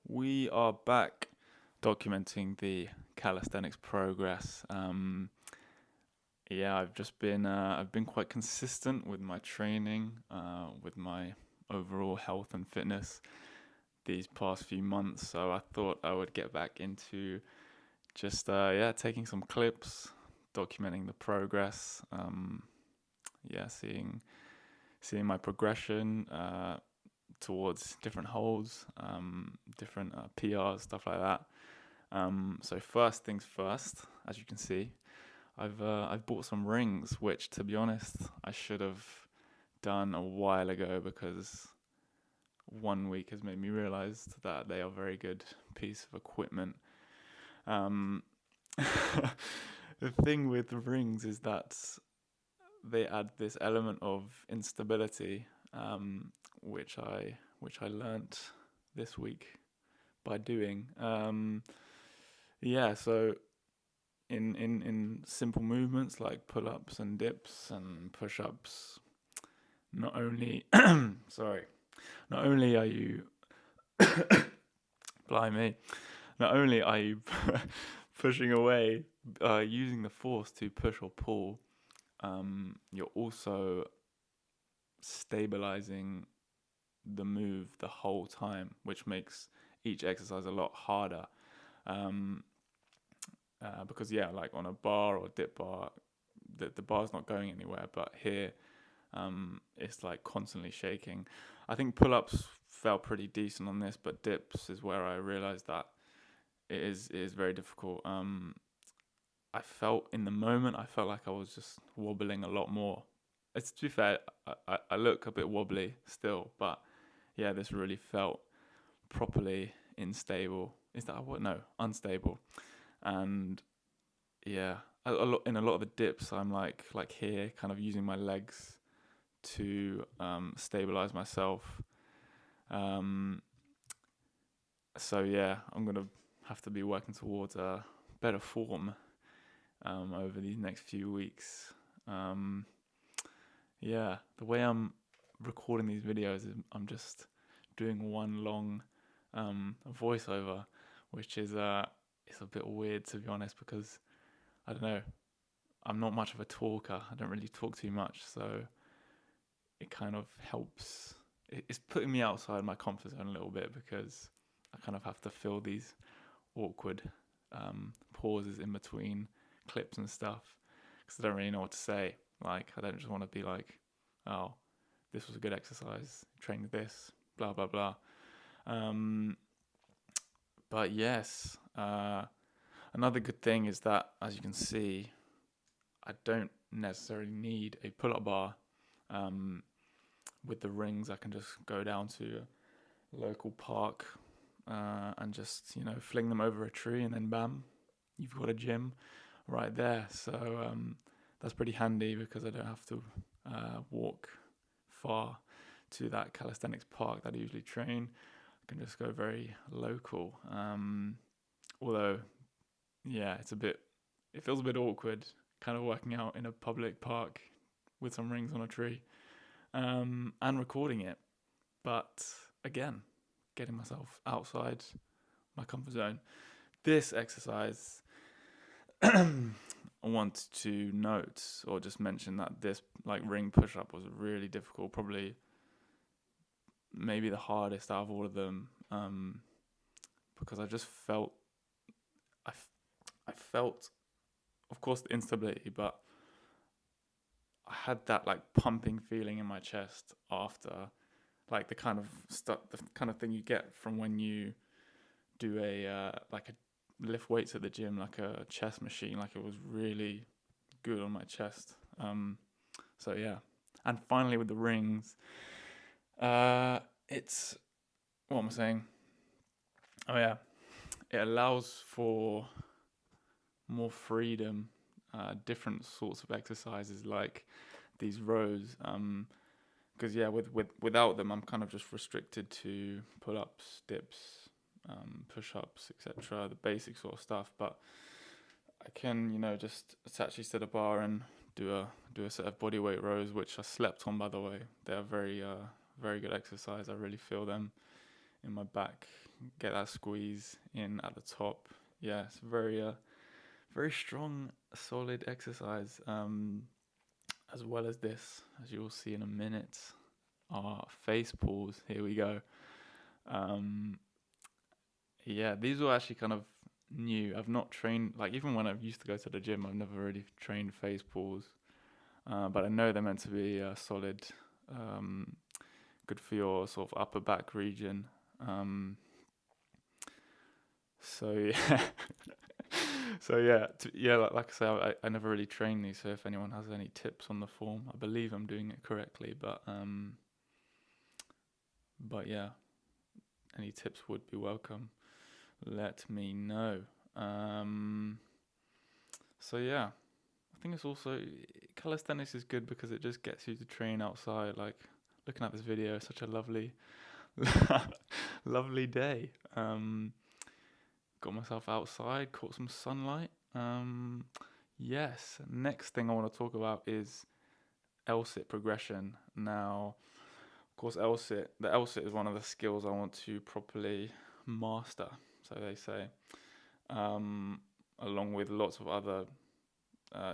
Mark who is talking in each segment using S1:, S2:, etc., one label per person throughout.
S1: We are back documenting the calisthenics progress. I've been quite consistent with my training, with my overall health and fitness these past few months. So I thought I would get back into taking some clips, documenting the progress. Seeing my progression towards different holds, different PRs, stuff like that. So first things first, as you can see, I've bought some rings, which to be honest I should have done a while ago because 1 week has made me realize that they are a very good piece of equipment. Um, the thing with the rings is that they add this element of instability, which I learnt this week by doing. So in simple movements like pull-ups and dips and push-ups, not only sorry, not only are you blimey, not only are you pushing away, using the force to push or pull, you're also stabilizing the move the whole time, which makes each exercise a lot harder. Um, because like on a bar or dip bar, the bar's not going anywhere, but here, it's like constantly shaking. I think pull-ups felt pretty decent on this, but dips is where I realized that it is very difficult. I felt in the moment, I felt like I was just wobbling a lot more. It's to be fair, I look a bit wobbly still, but yeah, this really felt properly unstable. Is that what? No, unstable. And yeah, in a lot of the dips, I'm like here, kind of using my legs to stabilize myself. Um, so yeah, I'm gonna have to be working towards a better form over these next few weeks. Um, yeah, the way I'm recording these videos is I'm just doing one long voiceover, which is it's a bit weird to be honest because I don't know, I'm not much of a talker. I don't really talk too much, so it kind of helps. It's putting me outside my comfort zone a little bit because I kind of have to fill these awkward pauses in between clips and stuff because I don't really know what to say. Like, I don't just want to be like, oh, this was a good exercise, train this, blah, blah, blah. Um, but yes, another good thing is that, as you can see, I don't necessarily need a pull up bar. Um, with the rings, I can just go down to a local park and just, fling them over a tree, and then bam, you've got a gym right there. So that's pretty handy because I don't have to walk far to that calisthenics park that I usually train. I can just go very local. Although, yeah, it feels a bit awkward kind of working out in a public park with some rings on a tree and recording it. But again, getting myself outside my comfort zone. This exercise, I want to note or just mention that this like ring push up was really difficult, probably maybe the hardest out of all of them, because I just felt I felt, of course, the instability, but I had that like pumping feeling in my chest after, like the kind of stuff, the kind of thing you get from when you do a lift weights at the gym, like a chest machine. Like it was really good on my chest. So yeah, and finally with the rings, it's what am I saying? Oh yeah, it allows for more freedom, different sorts of exercises like these rows. Because yeah, without them, I'm kind of just restricted to pull ups, dips, push ups, etc. The basic sort of stuff. But I can, just attach these to the bar and do a set of bodyweight rows, which I slept on, by the way. They are very very good exercise. I really feel them in my back, get that squeeze in at the top. Yeah, it's very strong, solid exercise. As well as this, as you'll see in a minute, are face pulls. Here we go. Um, yeah, these were actually kind of new. I've not trained, like even when I used to go to the gym, I've never really trained face pulls. But I know they're meant to be solid, good for your sort of upper back region. So yeah, so yeah, like I say, I never really trained these. So if anyone has any tips on the form, I believe I'm doing it correctly. But yeah, any tips would be welcome. Let me know. Um, so yeah, I think it's also calisthenics is good because it just gets you to train outside. Like looking at this video, such a lovely, lovely day. Got myself outside, caught some sunlight. Yes, next thing I want to talk about is LSIT progression. Now, of course, the LSIT is one of the skills I want to properly master, so they say, along with lots of other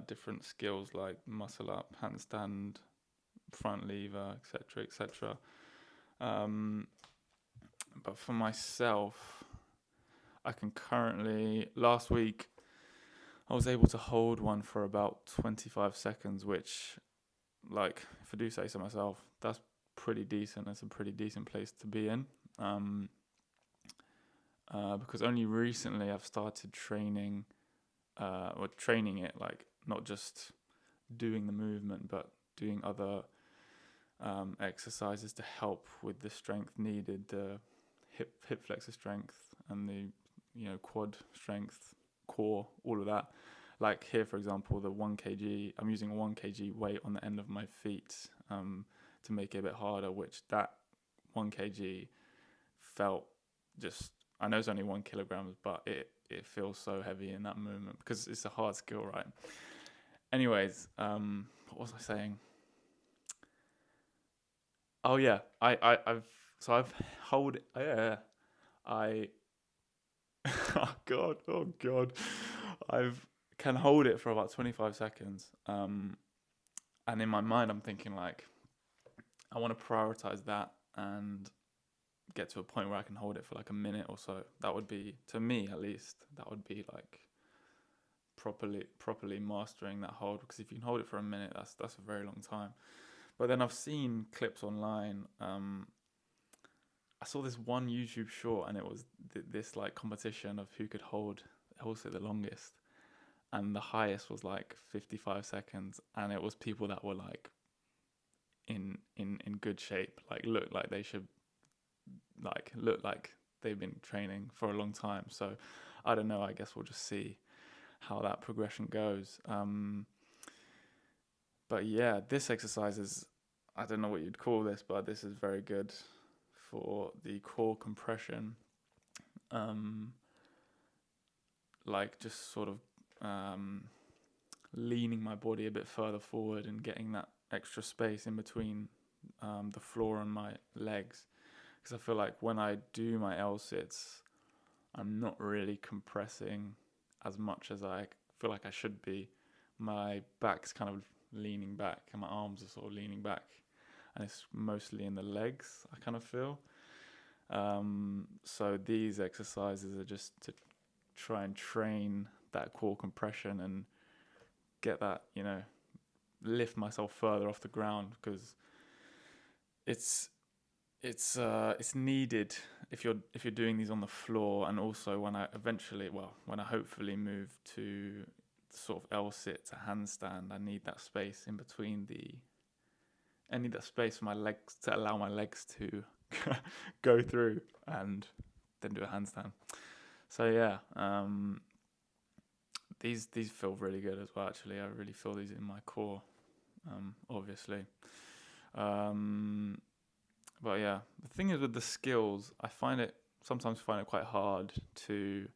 S1: different skills like muscle up, handstand, front lever, etc., etc. But for myself, I can currently, last week, I was able to hold one for about 25 seconds, which, like, if I do say so myself, that's pretty decent. It's a pretty decent place to be in. Because only recently I've started training, or training it, like, not just doing the movement, but doing other exercises to help with the strength needed, the hip flexor strength and the quad strength, core, all of that. Like here, for example, the 1 kg, I'm using a 1 kg weight on the end of my feet to make it a bit harder, which that 1 kg felt just, I know it's only 1 kilogram, but it feels so heavy in that movement because it's a hard skill, right? Anyways, what was I saying? Oh yeah, I've hold, yeah, I oh god, I've can hold it for about 25 seconds. And in my mind, I'm thinking like, I want to prioritize that and get to a point where I can hold it for like a minute or so. That would be, to me at least, that would be like properly mastering that hold. Because if you can hold it for a minute, that's a very long time. But then I've seen clips online. I saw this one YouTube short, and it was this like competition of who could hold LSIT the longest, and the highest was like 55 seconds, and it was people that were like in good shape, like look like they should, like look like they've been training for a long time. So I don't know. I guess we'll just see how that progression goes. But yeah, this exercise is, I don't know what you'd call this, but this is very good for the core compression. Like just sort of leaning my body a bit further forward and getting that extra space in between the floor and my legs. Because I feel like when I do my LSITs, I'm not really compressing as much as I feel like I should be. My back's kind of leaning back and my arms are sort of leaning back, and it's mostly in the legs, I kind of feel. So these exercises are just to try and train that core compression and get that, lift myself further off the ground, because it's needed if you're doing these on the floor, and also when I hopefully move to sort of LSIT to handstand, I need that space in between I need that space for my legs to allow my legs to go through and then do a handstand. So yeah, these feel really good as well. Actually, I really feel these in my core, obviously. But yeah, the thing is with the skills, I sometimes find it quite hard to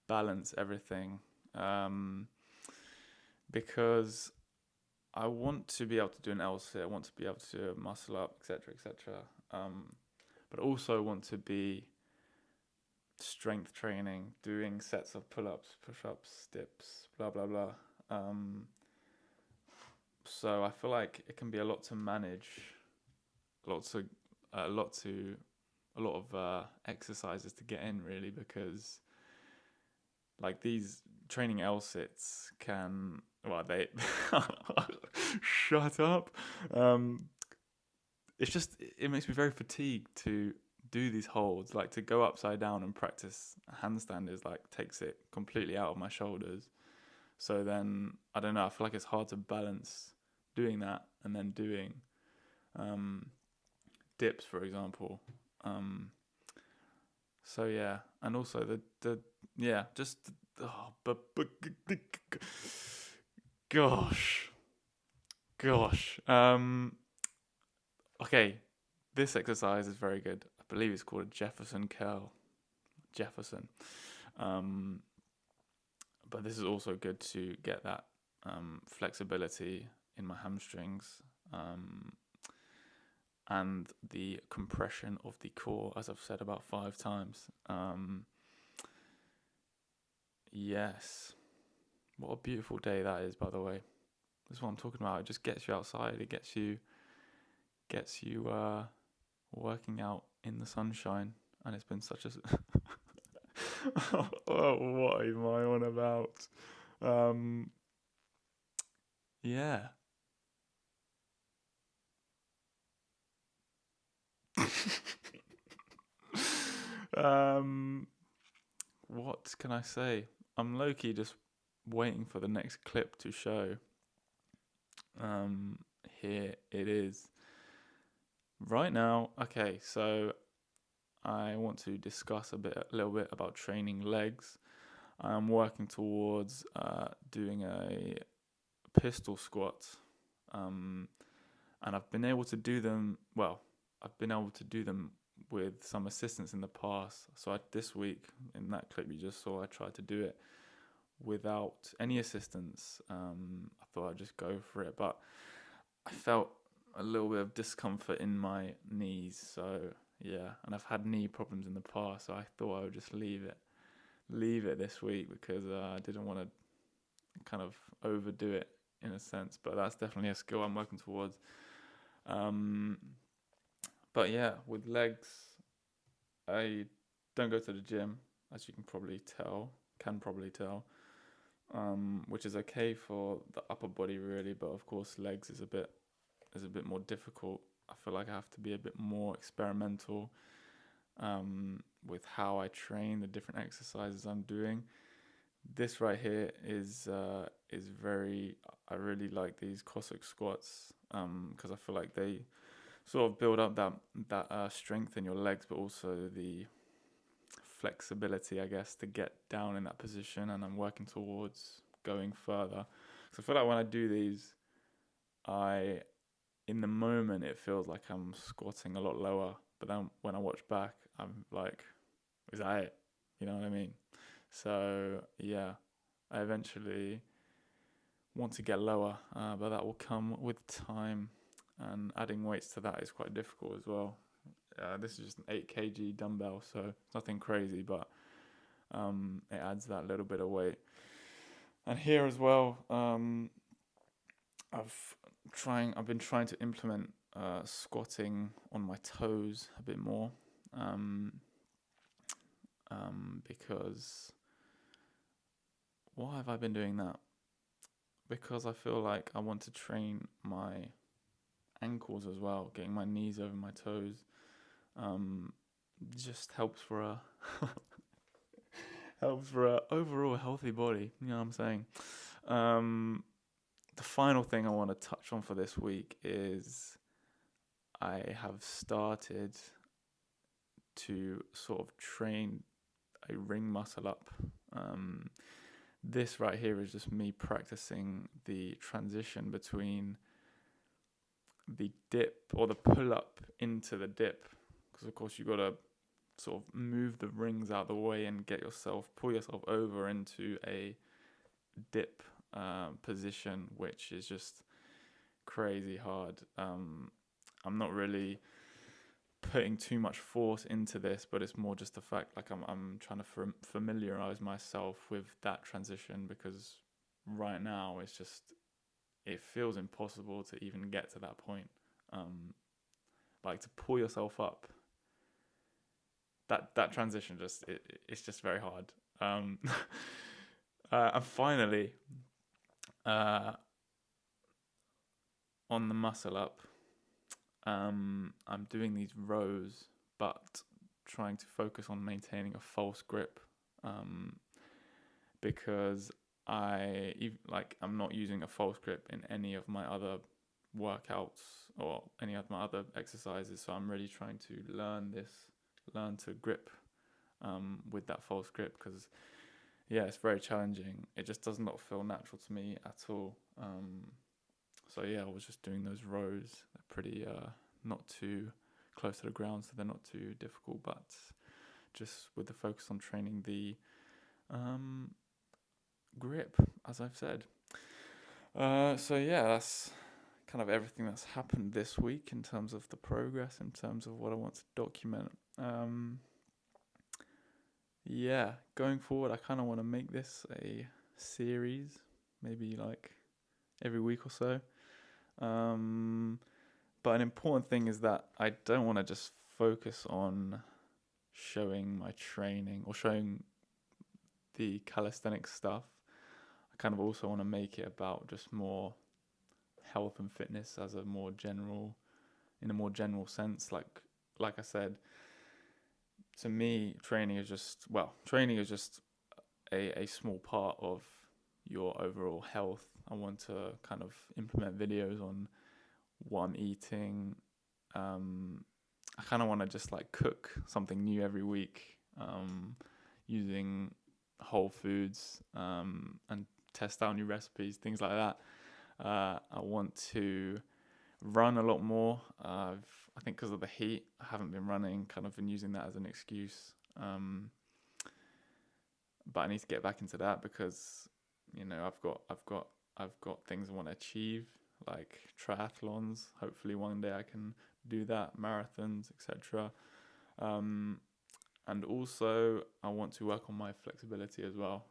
S1: balance everything, because I want to be able to do an LSIT, I want to be able to muscle up, etc., etc. but also want to be strength training, doing sets of pull-ups, push-ups, dips, blah blah blah. So I feel like it can be a lot to manage, a lot to, a lot to, a lot of exercises to get in really, because like these training L sits can, well, they shut up. It's just, it makes me very fatigued to do these holds. Like to go upside down and practice handstand is like takes it completely out of my shoulders. So then I don't know. I feel like it's hard to balance doing that and then doing um, dips, for example. So yeah, and also the yeah, just oh, but gosh, gosh. Okay, this exercise is very good. I believe it's called a Jefferson curl. Jefferson. Um, but this is also good to get that flexibility in my hamstrings and the compression of the core, as I've said about 5 times. Yes. What a beautiful day that is, by the way. That's what I'm talking about. It just gets you outside. It gets you working out in the sunshine. And it's been such a oh, what am I on about? Yeah. um, what can I say? I'm low-key just waiting for the next clip to show. Here it is. Right now, okay, so I want to discuss a little bit about training legs. I'm working towards doing a pistol squat, and I've been able to do them. Well, I've been able to do them with some assistance in the past. So this week, in that clip you just saw, I tried to do it without any assistance. I thought I'd just go for it, but I felt a little bit of discomfort in my knees. So yeah, and I've had knee problems in the past, so I thought I would just leave it this week because I didn't want to kind of overdo it in a sense. But that's definitely a skill I'm working towards. But yeah, with legs, I don't go to the gym, as you can probably tell, which is okay for the upper body really, but of course legs is a bit more difficult. I feel like I have to be a bit more experimental with how I train, the different exercises I'm doing. This right here is very. I really like these Cossack squats because I feel like they sort of build up that strength in your legs, but also the flexibility, I guess, to get down in that position. And I'm working towards going further. So I feel like when I do these, in the moment, it feels like I'm squatting a lot lower. But then when I watch back, I'm like, is that it? You know what I mean? So yeah, I eventually want to get lower, but that will come with time. And adding weights to that is quite difficult as well. This is just an 8 kg dumbbell, so it's nothing crazy, but it adds that little bit of weight. And here as well, I've been trying to implement squatting on my toes a bit more, because why have I been doing that? Because I feel like I want to train my ankles as well, getting my knees over my toes. Just helps for a overall healthy body. You know what I'm saying? The final thing I want to touch on for this week is I have started to sort of train a ring muscle up. This right here is just me practicing the transition between the dip or the pull up into the dip, because of course you got to sort of move the rings out of the way and pull yourself over into a dip position, which is just crazy hard. I'm not really putting too much force into this, but it's more just the fact like I'm trying to familiarize myself with that transition, because right now it feels impossible to even get to that point. Like to pull yourself up, that transition it's just very hard. And finally, on the muscle up, I'm doing these rows, but trying to focus on maintaining a false grip, because I'm not using a false grip in any of my other workouts or any of my other exercises. So I'm really trying to learn to grip with that false grip, because it's very challenging. It just does not feel natural to me at all. So I was just doing those rows. They're pretty not too close to the ground, so they're not too difficult, but just with the focus on training the grip, as I've said. That's kind of everything that's happened this week in terms of the progress, in terms of what I want to document. Going forward, I kind of want to make this a series, maybe like every week or so. But an important thing is that I don't want to just focus on showing my training or showing the calisthenics stuff. I kind of also want to make it about just more health and fitness in a more general sense. Like I said, to me, training is just a small part of your overall health. I want to kind of implement videos on what I'm eating. I kind of want to just like cook something new every week, using whole foods, and test out new recipes, things like that. I want to run a lot more. I think because of the heat, I haven't been running, kind of been using that as an excuse. But I need to get back into that, because I've got things I want to achieve, like triathlons. Hopefully one day I can do that, marathons, etc. And also I want to work on my flexibility as well.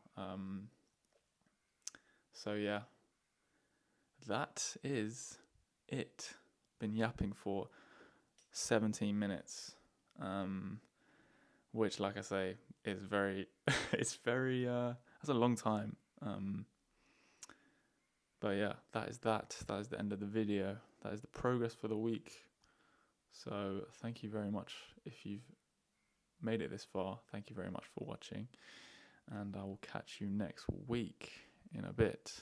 S1: That is it. Been yapping for 17 minutes, which, like I say, is very that's a long time. But that is the end of the video. That is the progress for the week. So thank you very much if you've made it this far. Thank you very much for watching, and I will catch you next week in a bit.